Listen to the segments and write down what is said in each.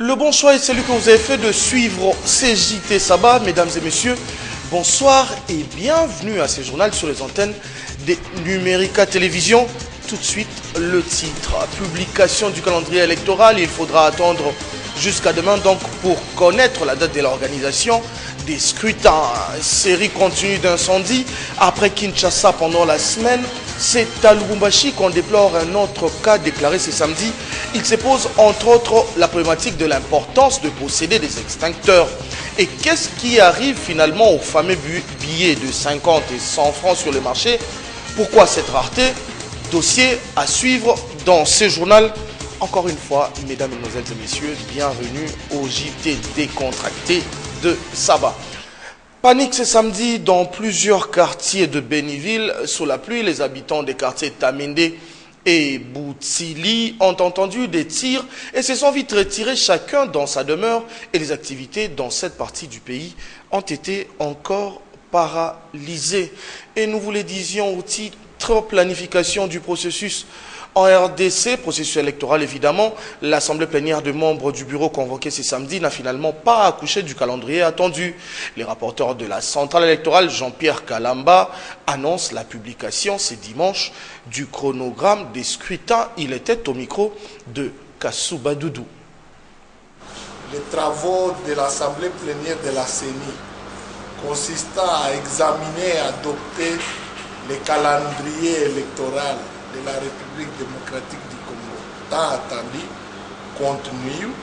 Le bon choix est celui que vous avez fait de suivre CJT Saba, mesdames et messieurs. Bonsoir et bienvenue à ce journal sur les antennes des Numérica Télévision. Tout de suite, le titre. Publication du calendrier électoral. Il faudra attendre jusqu'à demain donc pour connaître la date de l'organisation des scrutins. Série continue d'incendie après Kinshasa pendant la semaine. C'est à Lubumbashi qu'on déplore un autre cas déclaré ce samedi. Il se pose entre autres la problématique de l'importance de posséder des extincteurs. Et qu'est-ce qui arrive finalement aux fameux billets de 50 et 100 francs sur le marché? Pourquoi cette rareté? Dossier à suivre dans ce journal. Encore une fois, mesdames, mesdemoiselles et messieurs, bienvenue au JT décontracté de Saba. Panique ce samedi dans plusieurs quartiers de Béniville. Sous la pluie, les habitants des quartiers Tamende et Boutili ont entendu des tirs et se sont vite retirés chacun dans sa demeure. Et les activités dans cette partie du pays ont été encore paralysées. Et nous vous le disions au titre planification du processus en RDC, processus électoral évidemment. L'assemblée plénière de membres du bureau convoqué ce samedi n'a finalement pas accouché du calendrier attendu. Les rapporteurs de la centrale électorale, Jean-Pierre Kalamba, annoncent la publication ce dimanche du chronogramme des scrutins. Il était au micro de Kassouba Doudou. Les travaux de l'assemblée plénière de la CENI consistant à examiner et adopter le calendrier électoral de la République démocratique du Congo, tant attendu, continue.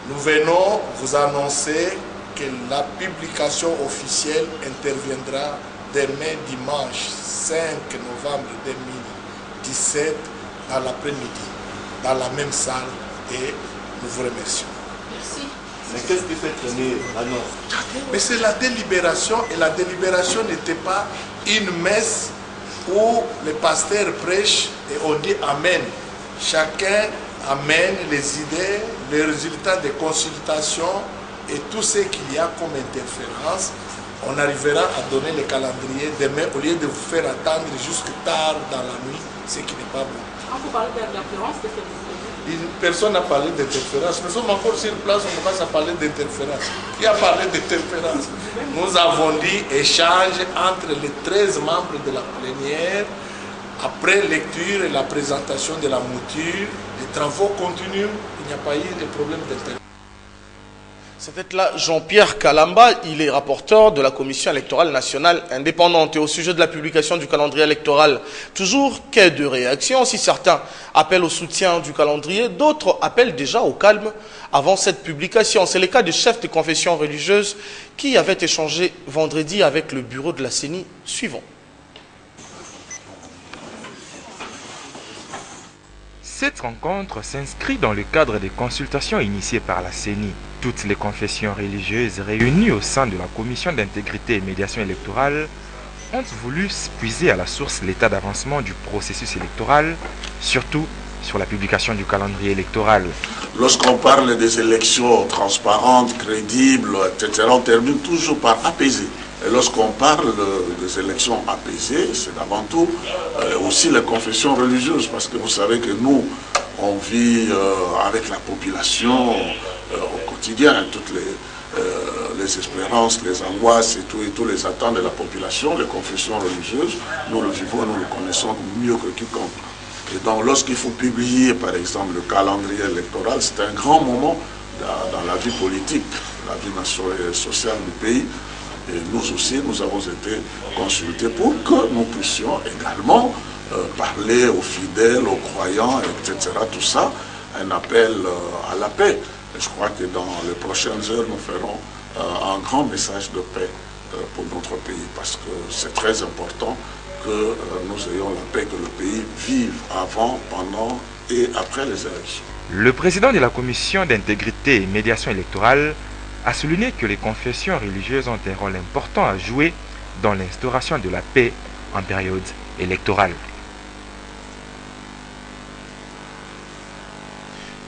Nous venons vous annoncer que la publication officielle interviendra demain dimanche 5 novembre 2017 dans l'après-midi, dans la même salle, et nous vous remercions. Merci. Mais qu'est-ce qui fait traîner l'annonce? Mais c'est la délibération, et la délibération n'était pas une messe où les pasteurs prêchent et on dit Amen. Chacun amène les idées, les résultats des consultations et tout ce qu'il y a comme interférence. On arrivera à donner le calendrier demain au lieu de vous faire attendre jusque tard dans la nuit, ce qui n'est pas bon. Quand vous parlez d'interférence, c'est que Personne n'a parlé d'interférence. Nous sommes encore sur place, on commence à parler d'interférence. Qui a parlé d'interférence? Nous avons dit échange entre les 13 membres de la plénière. Après lecture et la présentation de la mouture, les travaux continuent. Il n'y a pas eu de problème d'interférence. C'était là Jean-Pierre Kalamba, il est rapporteur de la Commission électorale nationale indépendante. Et au sujet de la publication du calendrier électoral, toujours quai de réaction. Si certains appellent au soutien du calendrier, d'autres appellent déjà au calme avant cette publication. C'est le cas du chef de confession religieuse qui avait échangé vendredi avec le bureau de la CENI suivant. Cette rencontre s'inscrit dans le cadre des consultations initiées par la CENI. Toutes les confessions religieuses réunies au sein de la Commission d'intégrité et médiation électorale ont voulu puiser à la source l'état d'avancement du processus électoral, surtout sur la publication du calendrier électoral. Lorsqu'on parle des élections transparentes, crédibles, etc., on termine toujours par apaiser. Et lorsqu'on parle des élections apaisées, c'est avant tout aussi les confessions religieuses, parce que vous savez que nous, on vit avec la population au quotidien, toutes les espérances, les angoisses et tous les attentes de la population, les confessions religieuses, nous le vivons, nous le connaissons mieux que quiconque. Et donc lorsqu'il faut publier par exemple le calendrier électoral, c'est un grand moment dans la vie politique, la vie sociale du pays. Et nous aussi, nous avons été consultés pour que nous puissions également parler aux fidèles, aux croyants, etc. Tout ça, un appel à la paix. Et je crois que dans les prochaines heures, nous ferons un grand message de paix pour notre pays, parce que c'est très important que nous ayons la paix, que le pays vive avant, pendant et après les élections. Le président de la Commission d'intégrité et médiation électorale a souligné que les confessions religieuses ont un rôle important à jouer dans l'instauration de la paix en période électorale.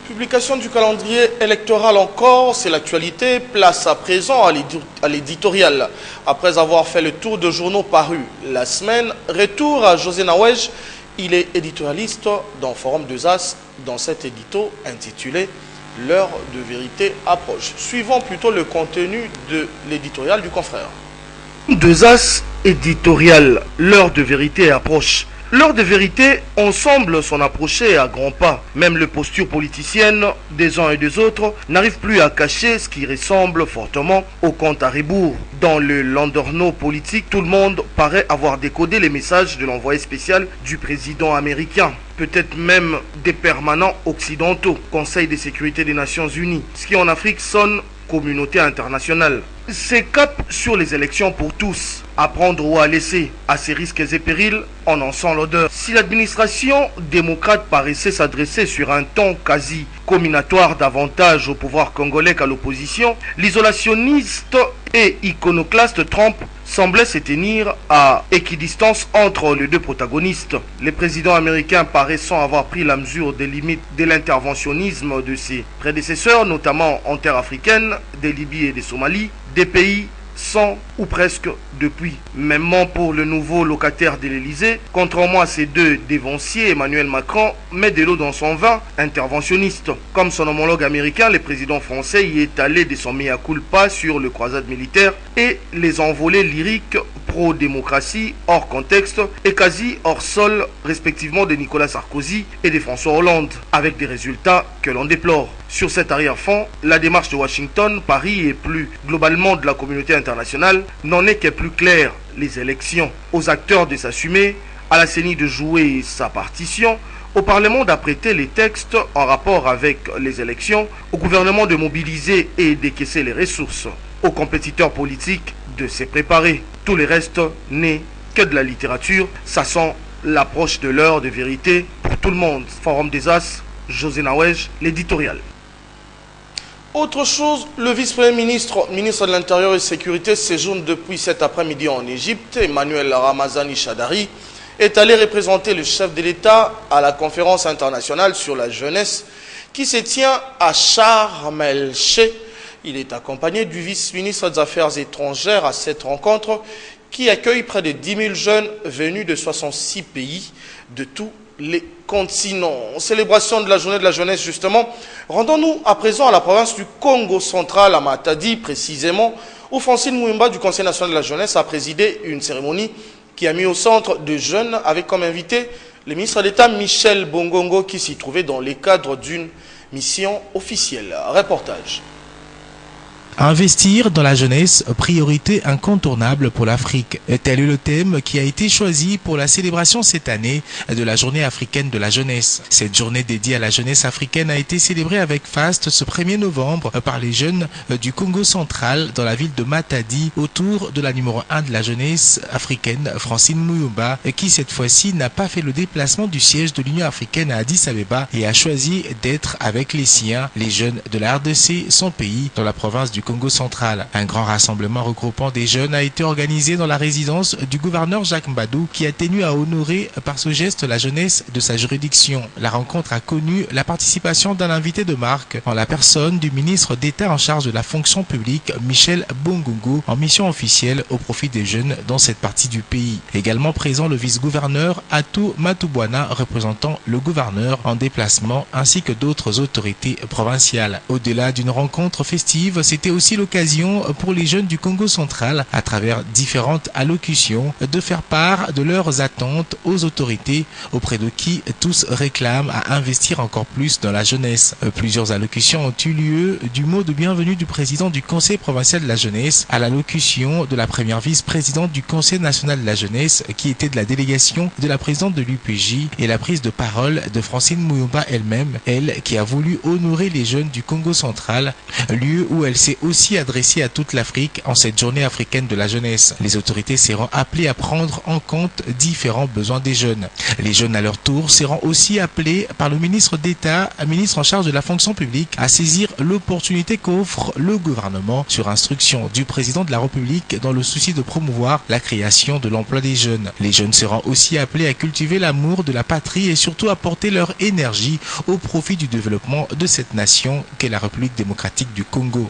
Publication du calendrier électoral encore, c'est l'actualité. Place à présent à l'éditorial. Après avoir fait le tour de journaux parus la semaine, retour à José Nawej. Il est éditorialiste dans Forum 2As dans cet édito intitulé l'heure de vérité approche. Suivons plutôt le contenu de l'éditorial du confrère. Deux As éditorial, l'heure de vérité approche. L'heure de vérité, on semble s'en approcher à grands pas. Même les postures politiciennes des uns et des autres n'arrivent plus à cacher ce qui ressemble fortement au compte à rebours. Dans le landerneau politique, tout le monde paraît avoir décodé les messages de l'envoyé spécial du président américain. Peut-être même des permanents occidentaux, Conseil de sécurité des Nations Unies, ce qui en Afrique sonne communauté internationale. C'est cap sur les élections pour tous, à prendre ou à laisser, à ses risques et périls, on en sent l'odeur. Si l'administration démocrate paraissait s'adresser sur un ton quasi comminatoire davantage au pouvoir congolais qu'à l'opposition, l'isolationniste et iconoclaste Trump semblait se tenir à équidistance entre les deux protagonistes. Les présidents américains paraissant avoir pris la mesure des limites de l'interventionnisme de ses prédécesseurs, notamment en terre africaine, des Libye et des Somalie, des pays sans ou presque depuis. Mêmement pour le nouveau locataire de l'Élysée, contrairement à ses deux dévanciers, Emmanuel Macron met de l'eau dans son vin, interventionniste. Comme son homologue américain, le président français y est allé de son mea culpa sur le croisade militaire et les envolées lyriques pro-démocratie hors contexte et quasi hors sol respectivement de Nicolas Sarkozy et de François Hollande, avec des résultats que l'on déplore. Sur cet arrière-fond, la démarche de Washington, Paris et plus globalement de la communauté internationale n'en est que plus claire. Les élections, aux acteurs de s'assumer, à la CENI de jouer sa partition, au Parlement d'apprêter les textes en rapport avec les élections, au gouvernement de mobiliser et d'écaisser les ressources, aux compétiteurs politiques de se préparer. Tout le reste n'est que de la littérature, ça sent l'approche de l'heure de vérité pour tout le monde. Forum des As, José Nawej, l'éditorial. Autre chose, le vice-premier ministre, ministre de l'Intérieur et Sécurité, séjourne depuis cet après-midi en Égypte. Emmanuel Ramazani Chadari est allé représenter le chef de l'État à la conférence internationale sur la jeunesse qui se tient à Sharm el-Sheikh. Il est accompagné du vice-ministre des Affaires étrangères à cette rencontre qui accueille près de 10 000 jeunes venus de 66 pays de tous les continents. Célébration de la journée de la jeunesse justement. Rendons-nous à présent à la province du Congo central, à Matadi précisément, où Francine Mouimba du Conseil national de la jeunesse a présidé une cérémonie qui a mis au centre de jeunes avec comme invité le ministre d'État Michel Bongongo qui s'y trouvait dans le cadre d'une mission officielle. Reportage. Investir dans la jeunesse, priorité incontournable pour l'Afrique. Tel est le thème qui a été choisi pour la célébration cette année de la journée africaine de la jeunesse. Cette journée dédiée à la jeunesse africaine a été célébrée avec faste ce 1er novembre par les jeunes du Congo central dans la ville de Matadi autour de la numéro 1 de la jeunesse africaine, Francine Mouimba, qui cette fois-ci n'a pas fait le déplacement du siège de l'Union africaine à Addis Abeba et a choisi d'être avec les siens, les jeunes de la RDC, son pays, dans la province du Congo central. Un grand rassemblement regroupant des jeunes a été organisé dans la résidence du gouverneur Jacques Mbadou qui a tenu à honorer par ce geste la jeunesse de sa juridiction. La rencontre a connu la participation d'un invité de marque en la personne du ministre d'État en charge de la fonction publique Michel Bongongo en mission officielle au profit des jeunes dans cette partie du pays. Également présent le vice-gouverneur Atou Matoubouana représentant le gouverneur en déplacement ainsi que d'autres autorités provinciales. Au-delà d'une rencontre festive, c'était aussi l'occasion pour les jeunes du Congo central, à travers différentes allocutions, de faire part de leurs attentes aux autorités auprès de qui tous réclament à investir encore plus dans la jeunesse. Plusieurs allocutions ont eu lieu, du mot de bienvenue du président du Conseil provincial de la jeunesse à l'allocution de la première vice-présidente du Conseil national de la jeunesse qui était de la délégation de la présidente de l'UPJ et la prise de parole de Francine Mouimba elle-même, elle qui a voulu honorer les jeunes du Congo central, lieu où elle s'est aussi adressée à toute l'Afrique en cette journée africaine de la jeunesse. Les autorités seront appelées à prendre en compte différents besoins des jeunes. Les jeunes à leur tour seront aussi appelés par le ministre d'État, ministre en charge de la fonction publique, à saisir l'opportunité qu'offre le gouvernement sur instruction du président de la République dans le souci de promouvoir la création de l'emploi des jeunes. Les jeunes seront aussi appelés à cultiver l'amour de la patrie et surtout à porter leur énergie au profit du développement de cette nation qu'est la République démocratique du Congo.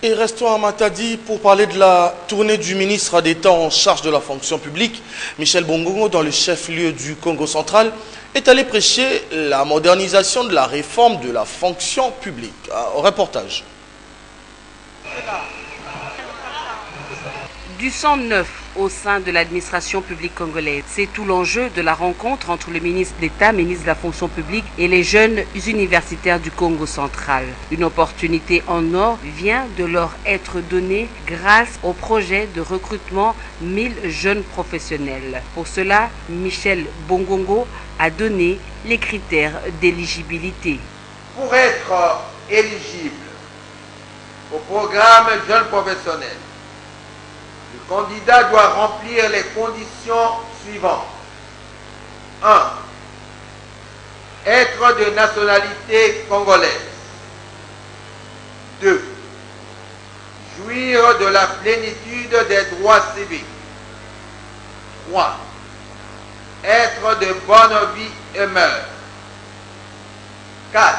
Et restons à Matadi pour parler de la tournée du ministre d'État en charge de la fonction publique, Michel Bongongo, dans le chef-lieu du Congo central, est allé prêcher la modernisation de la réforme de la fonction publique. Reportage. Du sang neuf au sein de l'administration publique congolaise. C'est tout l'enjeu de la rencontre entre le ministre d'État, ministre de la fonction publique et les jeunes universitaires du Congo central. Une opportunité en or vient de leur être donnée grâce au projet de recrutement 1000 jeunes professionnels. Pour cela, Michel Bongongo a donné les critères d'éligibilité. Pour être éligible au programme jeunes professionnels, le candidat doit remplir les conditions suivantes. 1. Être de nationalité congolaise. 2. Jouir de la plénitude des droits civiques. 3. Être de bonne vie et mœurs. 4.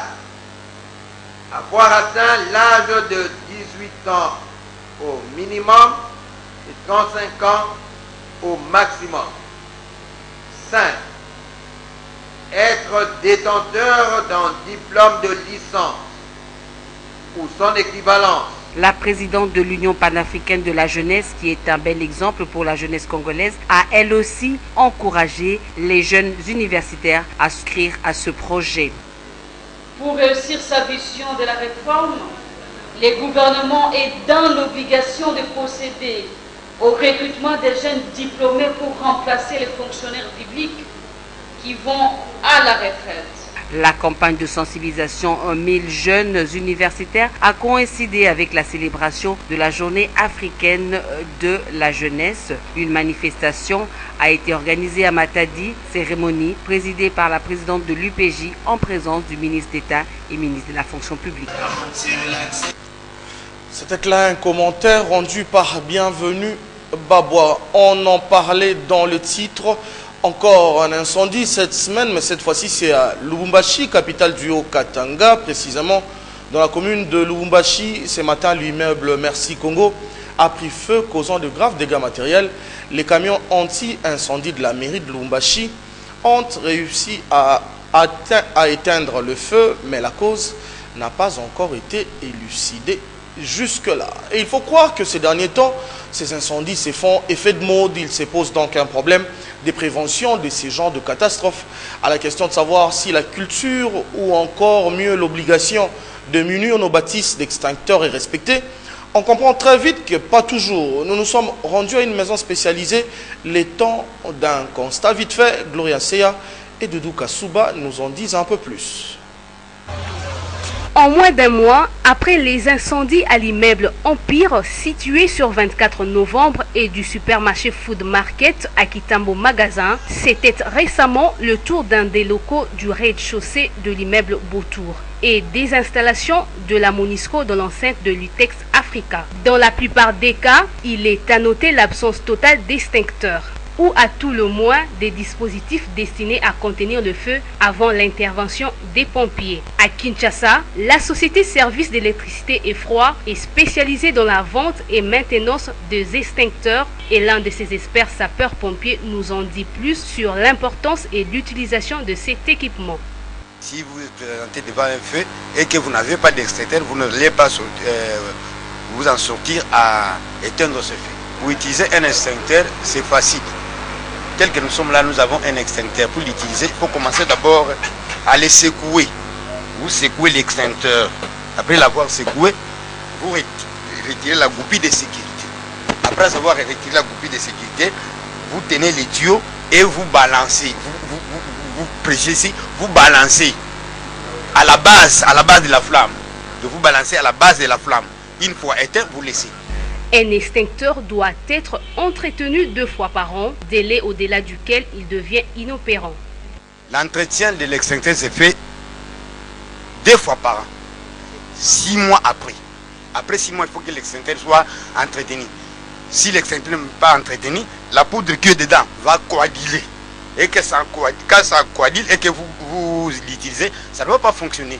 Avoir atteint l'âge de 18 ans au minimum et 35 ans au maximum. 5. Être détenteur d'un diplôme de licence ou son équivalence. La présidente de l'Union panafricaine de la jeunesse, qui est un bel exemple pour la jeunesse congolaise, a elle aussi encouragé les jeunes universitaires à souscrire à ce projet. Pour réussir sa vision de la réforme, le gouvernement est dans l'obligation de procéder au recrutement des jeunes diplômés pour remplacer les fonctionnaires publics qui vont à la retraite. La campagne de sensibilisation aux 1000 jeunes universitaires a coïncidé avec la célébration de la journée africaine de la jeunesse. Une manifestation a été organisée à Matadi, cérémonie présidée par la présidente de l'UPJ en présence du ministre d'État et ministre de la fonction publique. C'était là un commentaire rendu par Bienvenue Babois. On en parlait dans le titre. Encore un incendie cette semaine, mais cette fois-ci c'est à Lubumbashi, capitale du Haut-Katanga, précisément dans la commune de Lubumbashi. Ce matin, l'immeuble Merci Congo a pris feu, causant de graves dégâts matériels. Les camions anti-incendie de la mairie de Lubumbashi ont réussi à éteindre le feu, mais la cause n'a pas encore été élucidée jusque-là. Et il faut croire que ces derniers temps, ces incendies se font effet de mode. Il se pose donc un problème de prévention de ces genres de catastrophes. À la question de savoir si la culture ou encore mieux l'obligation de munir nos bâtisses d'extincteurs est respectée, on comprend très vite que pas toujours. Nous nous sommes rendus à une maison spécialisée les temps d'un constat vite fait. Gloria Seya et Doudou Kasuba nous en disent un peu plus. En moins d'un mois, après les incendies à l'immeuble Empire situé sur 24 novembre et du supermarché Food Market à Kitambo Magasin, c'était récemment le tour d'un des locaux du rez-de-chaussée de l'immeuble Beautour et des installations de la Monisco dans l'enceinte de l'Utex Africa. Dans la plupart des cas, il est à noter l'absence totale d'extincteurs ou à tout le moins des dispositifs destinés à contenir le feu avant l'intervention des pompiers. À Kinshasa, la société Service d'électricité et froid est spécialisée dans la vente et maintenance des extincteurs et l'un de ses experts sapeurs-pompiers nous en dit plus sur l'importance et l'utilisation de cet équipement. Si vous vous présentez devant un feu et que vous n'avez pas d'extincteur, vous n'allez pas vous en sortir à éteindre ce feu. Pour utiliser un extincteur, c'est facile. Tel que nous sommes là, nous avons un extincteur. Pour l'utiliser, il faut commencer d'abord à le secouer. Vous secouez l'extincteur. Après l'avoir secoué, vous retirez la goupille de sécurité. Après avoir retiré la goupille de sécurité, vous tenez les tuyaux et vous balancez. Vous prêchez ici, vous balancez à la base de la flamme. De vous balancer à la base de la flamme. Une fois éteint, vous laissez. Un extincteur doit être entretenu 2 fois par an, délai au-delà duquel il devient inopérant. L'entretien de l'extincteur se fait 2 fois par an, 6 mois après. Après 6 mois, il faut que l'extincteur soit entretenu. Si l'extincteur n'est pas entretenu, la poudre qui est dedans va coaguler. Et que quand ça coagule et que vous l'utilisez, ça ne va pas fonctionner.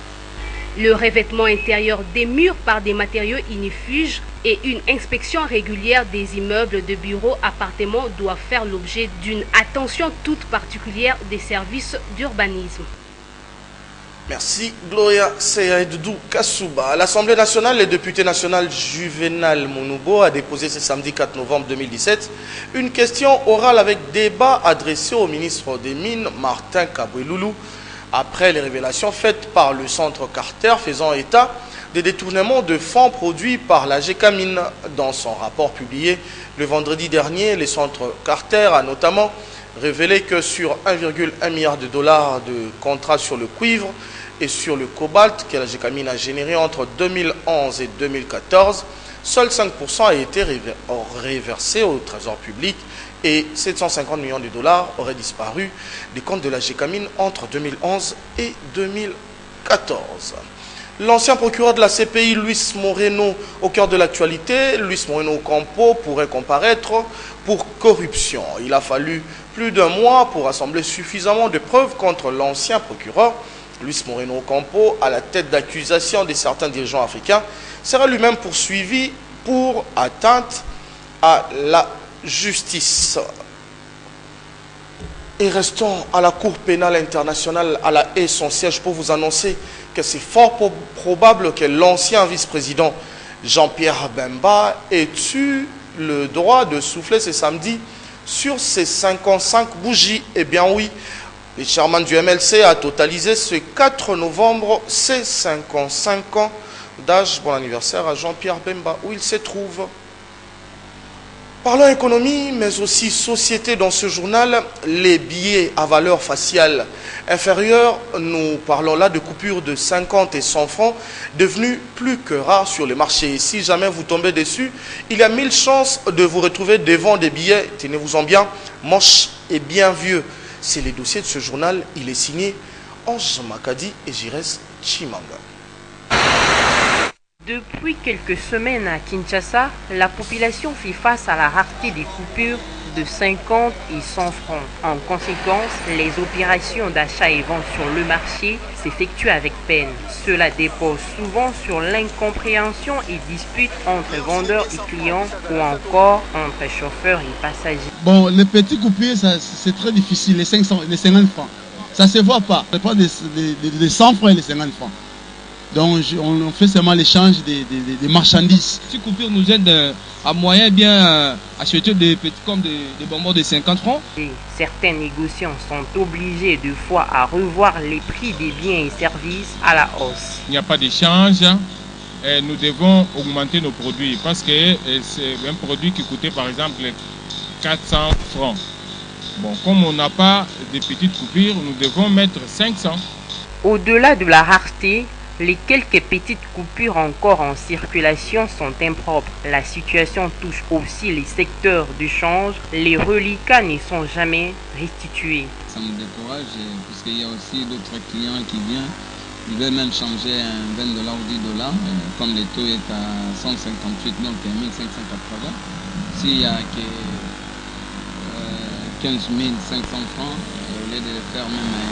Le revêtement intérieur des murs par des matériaux ignifuges et une inspection régulière des immeubles de bureaux, appartements doivent faire l'objet d'une attention toute particulière des services d'urbanisme. Merci Gloria Seyaidou Kassouba. À l'Assemblée nationale, le député national Juvenal Mounoubo a déposé ce samedi 4 novembre 2017 une question orale avec débat adressé au ministre des Mines Martin Kaboueloulou après les révélations faites par le centre Carter faisant état des détournements de fonds produits par la GECAMINE. Dans son rapport publié le vendredi dernier, le centre Carter a notamment révélé que sur 1,1 milliard de dollars de contrats sur le cuivre et sur le cobalt que la GECAMINE a généré entre 2011 et 2014, seuls 5% a été reversé au trésor public et 750 millions de dollars auraient disparu des comptes de la GECAMINE entre 2011 et 2014. L'ancien procureur de la CPI, Luis Moreno, au cœur de l'actualité, Luis Moreno Ocampo pourrait comparaître pour corruption. Il a fallu plus d'un mois pour assembler suffisamment de preuves contre l'ancien procureur. Luis Moreno Ocampo, à la tête d'accusation de certains dirigeants africains, sera lui-même poursuivi pour atteinte à la justice. Et restons à la Cour pénale internationale à La Haye, son siège, pour vous annoncer que c'est fort probable que l'ancien vice-président Jean-Pierre Bemba ait eu le droit de souffler ce samedi sur ses 55 bougies. Eh bien oui, le chairman du MLC a totalisé ce 4 novembre ses 55 ans d'âge. Bon anniversaire à Jean-Pierre Bemba, où il se trouve. Parlons économie, mais aussi société dans ce journal. Les billets à valeur faciale inférieure, nous parlons là de coupures de 50 et 100 francs, devenues plus que rares sur le marché. Et si jamais vous tombez dessus, il y a 1000 chances de vous retrouver devant des billets, tenez-vous-en bien, moches et bien vieux. C'est le dossier de ce journal. Il est signé Ange Makadi et Jires Chimanga. Depuis quelques semaines à Kinshasa, la population fait face à la rareté des coupures de 50 et 100 francs. En conséquence, les opérations d'achat et vente sur le marché s'effectuent avec peine. Cela dépose souvent sur l'incompréhension et disputes entre vendeurs et clients ou encore entre chauffeurs et passagers. Bon, les petits coupures, c'est très difficile, les 50 francs. Ça ne se voit pas. Ce n'est pas des 100 francs et les 50 francs. Donc on fait seulement l'échange des marchandises. Ces coupures nous aident à moyen bien acheter des petits comme des bonbons de 50 francs. Et certains négociants sont obligés de fois à revoir les prix des biens et services à la hausse. Il n'y a pas d'échange. Nous devons augmenter nos produits parce que c'est un produit qui coûtait par exemple 400 francs. Bon, comme on n'a pas de petites coupures, nous devons mettre 500. Au-delà de la rareté, les quelques petites coupures encore en circulation sont impropres. La situation touche aussi les secteurs du change. Les reliquats ne sont jamais restitués. Ça me décourage parce qu'il y a aussi d'autres clients qui viennent. Ils veulent même changer un 20 $ ou 10 $. Comme le taux est à 158, donc 1580. S'il y a que 15 500 francs, au lieu de le faire même à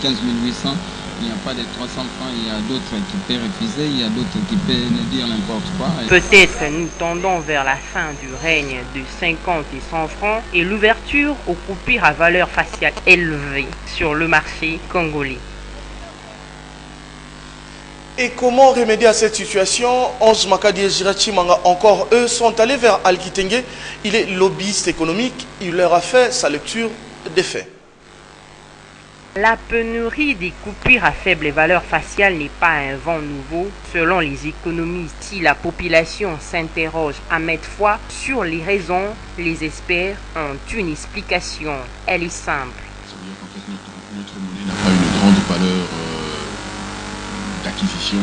15 800, il n'y a pas de 300 francs, il y a d'autres qui peuvent refuser, il y a d'autres qui peuvent nous dire n'importe quoi. Peut-être nous tendons vers la fin du règne de 50 et 100 francs et l'ouverture aux coupures à valeur faciale élevée sur le marché congolais. Et comment remédier à cette situation? Ange Makadi et Jires Chimanga, encore eux, sont allés vers Al-Kitenge. Il est lobbyiste économique, il leur a fait sa lecture des faits. La pénurie des coupures à faible valeur faciale n'est pas un vent nouveau. Selon les économistes, si la population s'interroge à maintes fois sur les raisons, les experts ont une explication. Elle est simple. Ça veut dire qu'en fait notre monnaie n'a pas une grande valeur d'acquisition,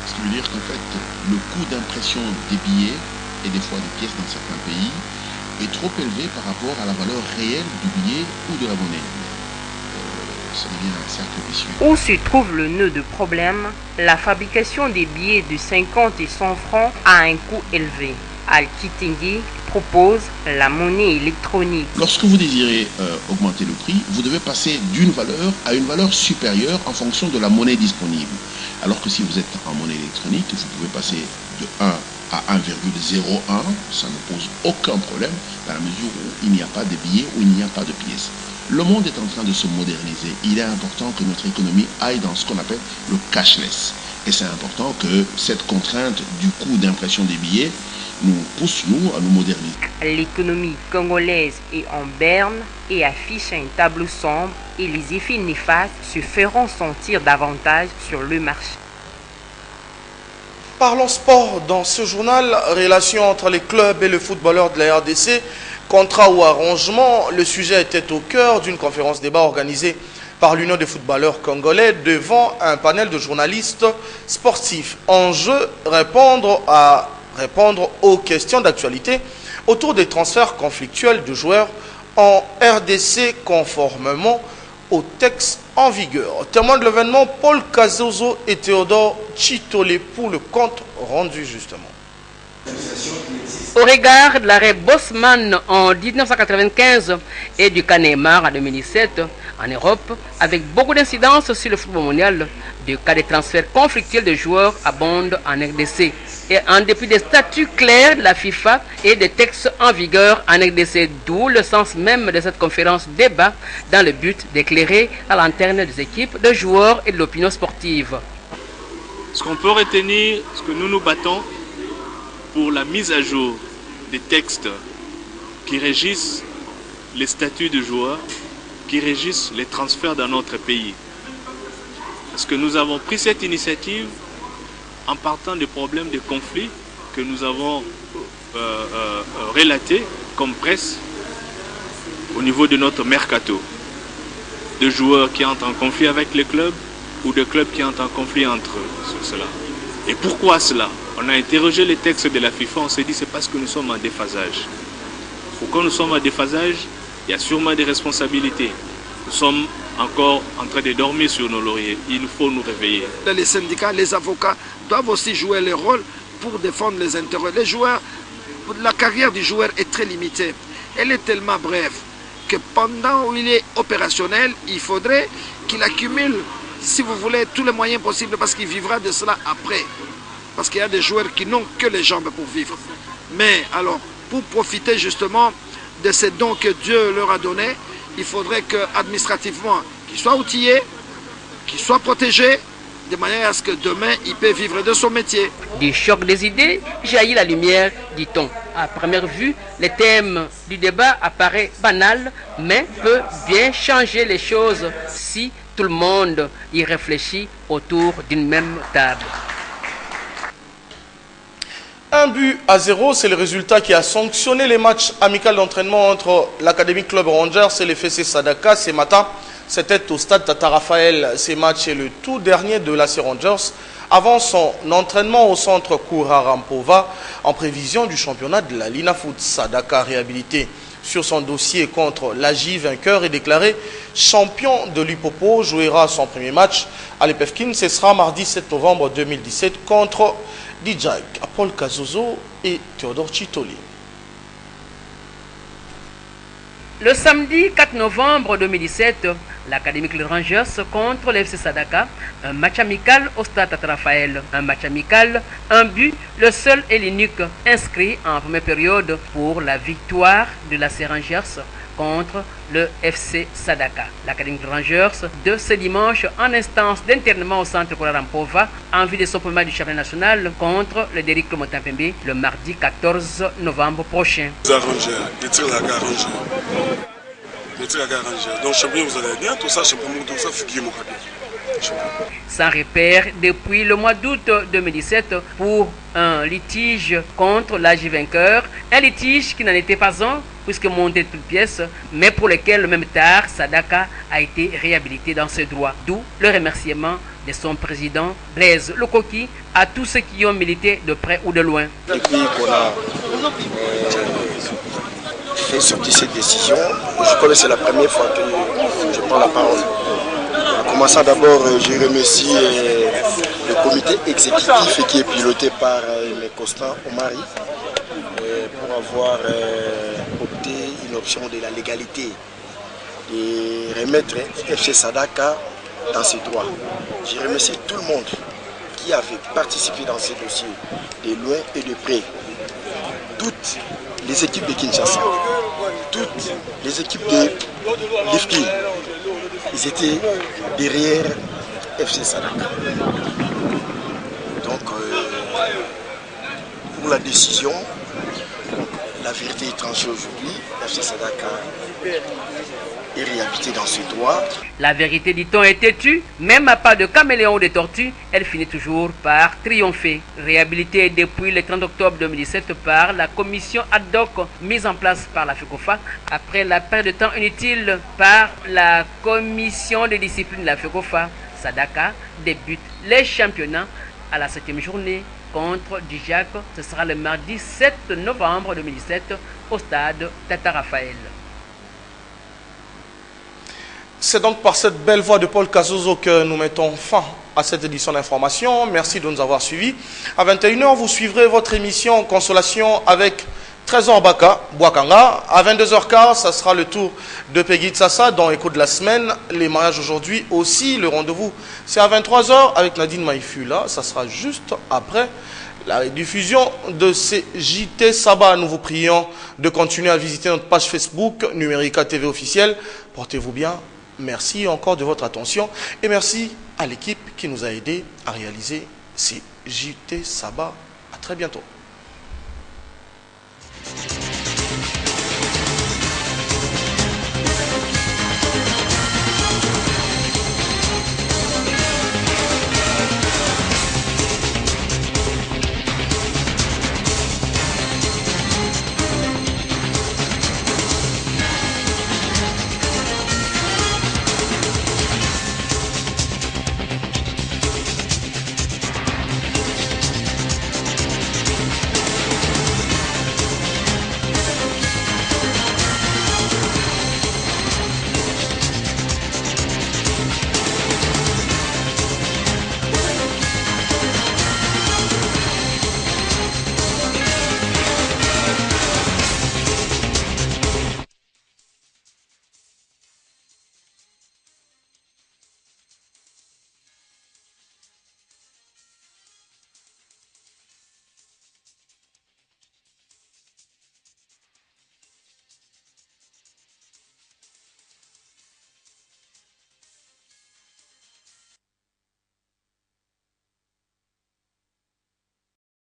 ce qui veut dire qu'en fait le coût d'impression des billets et des fois des pièces dans certains pays est trop élevé par rapport à la valeur réelle du billet ou de la monnaie. Ça devient un cercle vicieux. Où se trouve le nœud de problème? La fabrication des billets de 50 et 100 francs a un coût élevé. Al-Kitenge propose la monnaie électronique. Lorsque vous désirez augmenter le prix, vous devez passer d'une valeur à une valeur supérieure en fonction de la monnaie disponible. Alors que si vous êtes en monnaie électronique, vous pouvez passer de 1 à 1,01, ça ne pose aucun problème dans la mesure où il n'y a pas de billets, où il n'y a pas de pièces. Le monde est en train de se moderniser. Il est important que notre économie aille dans ce qu'on appelle le cashless. Et c'est important que cette contrainte du coût d'impression des billets nous pousse, nous, à nous moderniser. L'économie congolaise est en berne et affiche un tableau sombre et les effets néfastes se feront sentir davantage sur le marché. Parlons sport dans ce journal, relation entre les clubs et les footballeurs de la RDC, contrat ou arrangement. Le sujet était au cœur d'une conférence débat organisée par l'Union des footballeurs congolais devant un panel de journalistes sportifs. Enjeu, répondre aux questions d'actualité autour des transferts conflictuels de joueurs en RDC conformément au texte en vigueur. Témoin de l'événement, Paul Kazozo et Théodore Chitolé pour le compte rendu justement. Au regard de l'arrêt Bosman en 1995 et du cas Neymar en 2017 en Europe, avec beaucoup d'incidences sur le football mondial, des cas de transferts conflictuels de joueurs abondent en RDC. Et en dépit des statuts clairs de la FIFA et des textes en vigueur en RDC, d'où le sens même de cette conférence débat dans le but d'éclairer la lanterne des équipes, de joueurs et de l'opinion sportive. Ce qu'on peut retenir, ce que nous nous battons pour la mise à jour des textes qui régissent les statuts de joueurs, qui régissent les transferts dans notre pays. Parce que nous avons pris cette initiative en partant des problèmes de conflits que nous avons relatés comme presse au niveau de notre mercato. De joueurs qui entrent en conflit avec les clubs ou de clubs qui entrent en conflit entre eux sur cela. Et pourquoi cela? On a interrogé les textes de la FIFA, on s'est dit c'est parce que nous sommes en déphasage. Pourquoi nous sommes en déphasage? Il y a sûrement des responsabilités. Nous sommes encore en train de dormir sur nos lauriers. Il faut nous réveiller. Les syndicats, les avocats doivent aussi jouer leur rôle pour défendre les intérêts. Les joueurs, la carrière du joueur est très limitée. Elle est tellement brève que pendant où il est opérationnel, il faudrait qu'il accumule, si vous voulez, tous les moyens possibles parce qu'il vivra de cela après. Parce qu'il y a des joueurs qui n'ont que les jambes pour vivre. Mais alors, pour profiter justement de ces dons que Dieu leur a donnés, il faudrait qu'administrativement, qu'ils soient outillés, qu'ils soient protégés, de manière à ce que demain, il peut vivre de son métier. Du choc des idées, jaillit la lumière, dit-on. À première vue, le thème du débat apparaît banal, mais peut bien changer les choses si tout le monde y réfléchit autour d'une même table. 1-0, c'est le résultat qui a sanctionné les matchs amicaux d'entraînement entre l'Académie Club Rangers et le FC Sadaka ce matin. C'était au stade Tata Raphaël. Ces matchs est le tout dernier de l'AC Rangers avant son entraînement au centre Kourarampova en prévision du championnat de la Lina Foot. Sadaka réhabilité sur son dossier contre l'AJ vainqueur et déclaré champion de l'Upopo jouera son premier match à l'Epefkin. Ce sera mardi 7 novembre 2017 contre Dijak, Paul Kazozo et Théodore Chitoli. Le samedi 4 novembre 2017, l'Académie Club Rangers contre l'FC Sadaka, un match amical au stade Tata Raphaël. Un match amical, un but, le seul et l'unique inscrit en première période pour la victoire de l'AC Rangers contre le FC Sadaka. L'Académie Club Rangers de ce dimanche en instance d'internement au centre Kourarampova en vue de son premier match du championnat national contre le Derrick Montapembe le mardi 14 novembre prochain. Donc champion, vous allez bien, tout ça, champion, tout ça, figure mon cabinet. Sans repère depuis le mois d'août 2017 pour un litige contre l'AJ vainqueur, un litige qui n'en était pas un puisque monté de toutes pièces, mais pour lequel le même tard, Sadaka a été réhabilité dans ses droits. D'où le remerciement de son président Blaise Lokoki à tous ceux qui ont milité de près ou de loin. Depuis qu'on a fait sortir cette décision, je crois que c'est la première fois que je prends la parole. En commençant d'abord, je remercie le comité exécutif qui est piloté par M. Constant Omari, pour avoir opté une option de la légalité et remettre FC Sadaka dans ses droits. Je remercie tout le monde qui avait participé dans ce dossier, de loin et de près. Toutes les équipes de Kinshasa, toutes les équipes de Lifkin, ils étaient derrière FC Sadaka. Donc, pour la décision, la vérité est tranchée aujourd'hui. FC Sadaka est réhabilité dans ses droits. La vérité, dit-on, est têtue. Même à pas de caméléon ou de tortue, elle finit toujours par triompher. Réhabilitée depuis le 30 octobre 2017 par la commission ad hoc mise en place par la FECOFA, après la perte de temps inutile par la commission de discipline de la FECOFA, Sadaka débute les championnats à la 7e journée contre Dijak. Ce sera le mardi 7 novembre 2017 au stade Tata Raphaël. C'est donc par cette belle voix de Paul Kazozo que nous mettons fin à cette édition d'information. Merci de nous avoir suivis. À 21h, vous suivrez votre émission Consolation avec Trésor Baka, Boakanga. À 22h15, ça sera le tour de Peggy Tsassa dans Écho de la semaine. Les mariages aujourd'hui aussi. Le rendez-vous, c'est à 23h avec Nadine Maïfula. Ça sera juste après la rediffusion de ces JT Saba. Nous vous prions de continuer à visiter notre page Facebook, Numérica TV officielle. Portez-vous bien. Merci encore de votre attention et merci à l'équipe qui nous a aidés à réaliser ces JT Saba. À très bientôt.